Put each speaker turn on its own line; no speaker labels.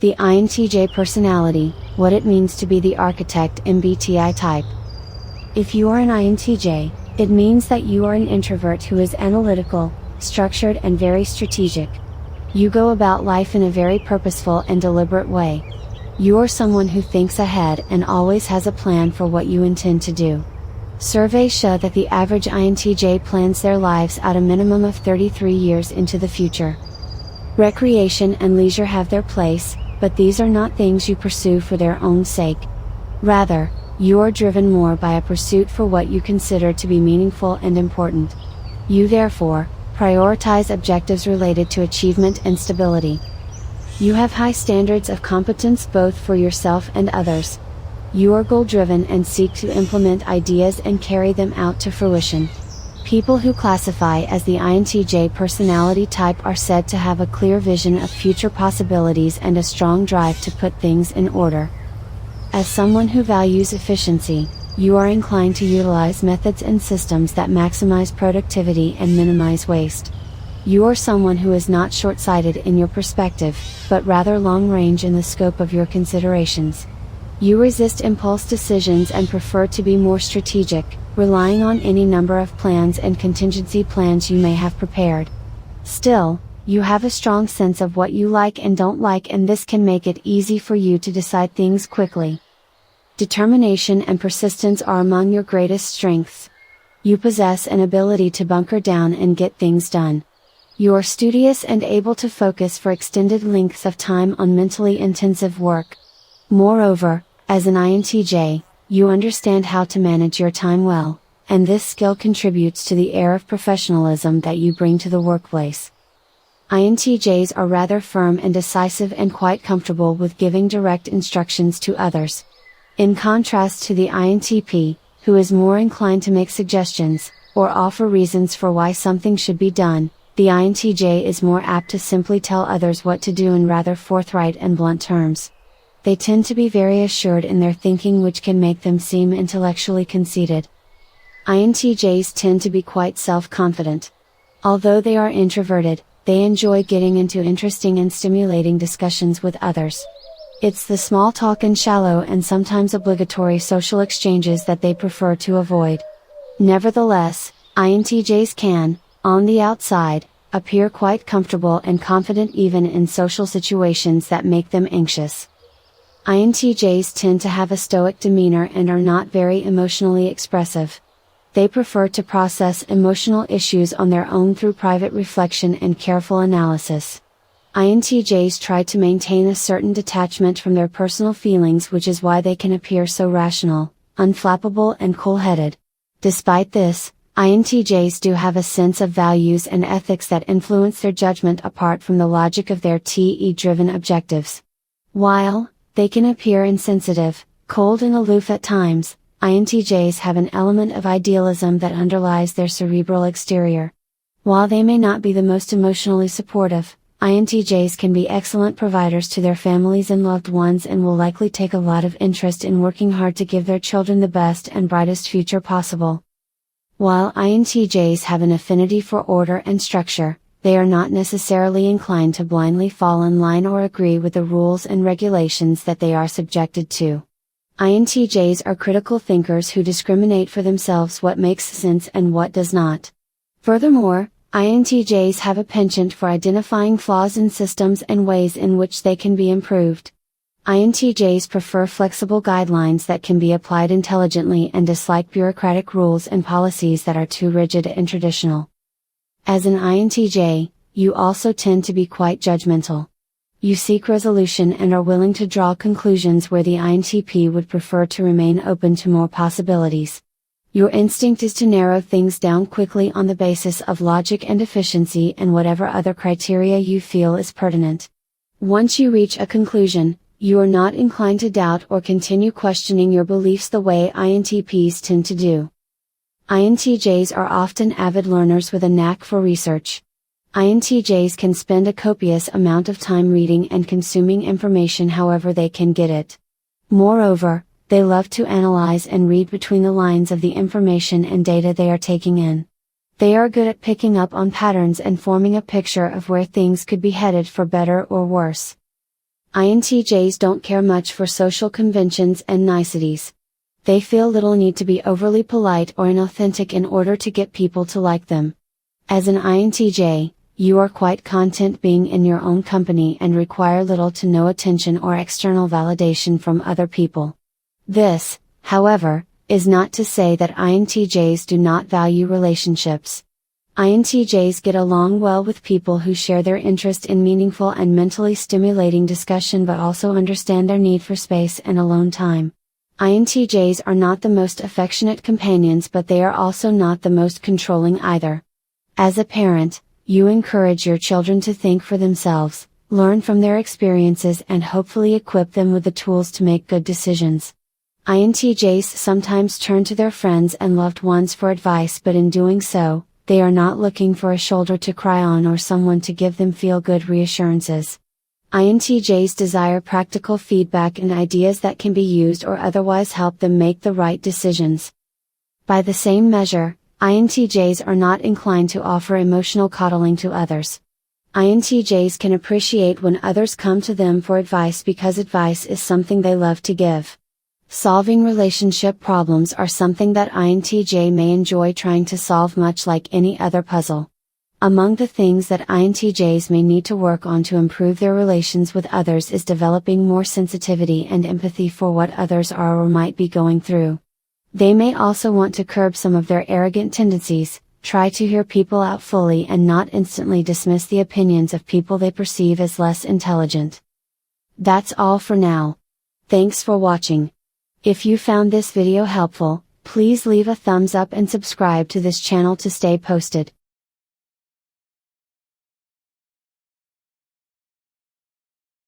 The INTJ personality, what it means to be the architect MBTI type. If you are an INTJ, it means that you are an introvert who is analytical, structured and very strategic. You go about life in a very purposeful and deliberate way. You are someone who thinks ahead and always has a plan for what you intend to do. Surveys show that the average INTJ plans their lives out a minimum of 33 years into the future. Recreation and leisure have their place, but these are not things you pursue for their own sake. Rather, you are driven more by a pursuit for what you consider to be meaningful and important. You therefore, prioritize objectives related to achievement and stability. You have high standards of competence both for yourself and others. You are goal-driven and seek to implement ideas and carry them out to fruition. People who classify as the INTJ personality type are said to have a clear vision of future possibilities and a strong drive to put things in order. As someone who values efficiency, you are inclined to utilize methods and systems that maximize productivity and minimize waste. You are someone who is not short-sighted in your perspective, but rather long-range in the scope of your considerations. You resist impulse decisions and prefer to be more strategic, relying on any number of plans and contingency plans you may have prepared. Still, you have a strong sense of what you like and don't like, and this can make it easy for you to decide things quickly. Determination and persistence are among your greatest strengths. You possess an ability to bunker down and get things done. You are studious and able to focus for extended lengths of time on mentally intensive work. Moreover, as an INTJ, you understand how to manage your time well, and this skill contributes to the air of professionalism that you bring to the workplace. INTJs are rather firm and decisive and quite comfortable with giving direct instructions to others. In contrast to the INTP, who is more inclined to make suggestions, or offer reasons for why something should be done, the INTJ is more apt to simply tell others what to do in rather forthright and blunt terms. They tend to be very assured in their thinking, which can make them seem intellectually conceited. INTJs tend to be quite self-confident. Although they are introverted, they enjoy getting into interesting and stimulating discussions with others. It's the small talk and shallow and sometimes obligatory social exchanges that they prefer to avoid. Nevertheless, INTJs can, on the outside, appear quite comfortable and confident even in social situations that make them anxious. INTJs tend to have a stoic demeanor and are not very emotionally expressive. They prefer to process emotional issues on their own through private reflection and careful analysis. INTJs try to maintain a certain detachment from their personal feelings, which is why they can appear so rational, unflappable and cool-headed. Despite this, INTJs do have a sense of values and ethics that influence their judgment apart from the logic of their TE-driven objectives. While they can appear insensitive, cold and aloof at times, INTJs have an element of idealism that underlies their cerebral exterior. While they may not be the most emotionally supportive, INTJs can be excellent providers to their families and loved ones and will likely take a lot of interest in working hard to give their children the best and brightest future possible. While INTJs have an affinity for order and structure, they are not necessarily inclined to blindly fall in line or agree with the rules and regulations that they are subjected to. INTJs are critical thinkers who discriminate for themselves what makes sense and what does not. Furthermore, INTJs have a penchant for identifying flaws in systems and ways in which they can be improved. INTJs prefer flexible guidelines that can be applied intelligently and dislike bureaucratic rules and policies that are too rigid and traditional. As an INTJ, you also tend to be quite judgmental. You seek resolution and are willing to draw conclusions where the INTP would prefer to remain open to more possibilities. Your instinct is to narrow things down quickly on the basis of logic and efficiency and whatever other criteria you feel is pertinent. Once you reach a conclusion, you are not inclined to doubt or continue questioning your beliefs the way INTPs tend to do. INTJs are often avid learners with a knack for research. INTJs can spend a copious amount of time reading and consuming information however they can get it. Moreover, they love to analyze and read between the lines of the information and data they are taking in. They are good at picking up on patterns and forming a picture of where things could be headed for better or worse. INTJs don't care much for social conventions and niceties. They feel little need to be overly polite or inauthentic in order to get people to like them. As an INTJ, you are quite content being in your own company and require little to no attention or external validation from other people. This, however, is not to say that INTJs do not value relationships. INTJs get along well with people who share their interest in meaningful and mentally stimulating discussion but also understand their need for space and alone time. INTJs are not the most affectionate companions, but they are also not the most controlling either. As a parent, you encourage your children to think for themselves, learn from their experiences and hopefully equip them with the tools to make good decisions. INTJs sometimes turn to their friends and loved ones for advice, but in doing so, they are not looking for a shoulder to cry on or someone to give them feel-good reassurances. INTJs desire practical feedback and ideas that can be used or otherwise help them make the right decisions. By the same measure, INTJs are not inclined to offer emotional coddling to others. INTJs can appreciate when others come to them for advice because advice is something they love to give. Solving relationship problems are something that INTJ may enjoy trying to solve, much like any other puzzle. Among the things that INTJs may need to work on to improve their relations with others is developing more sensitivity and empathy for what others are or might be going through. They may also want to curb some of their arrogant tendencies, try to hear people out fully and not instantly dismiss the opinions of people they perceive as less intelligent. That's all for now. Thanks for watching. If you found this video helpful, please leave a thumbs up and subscribe to this channel to stay posted.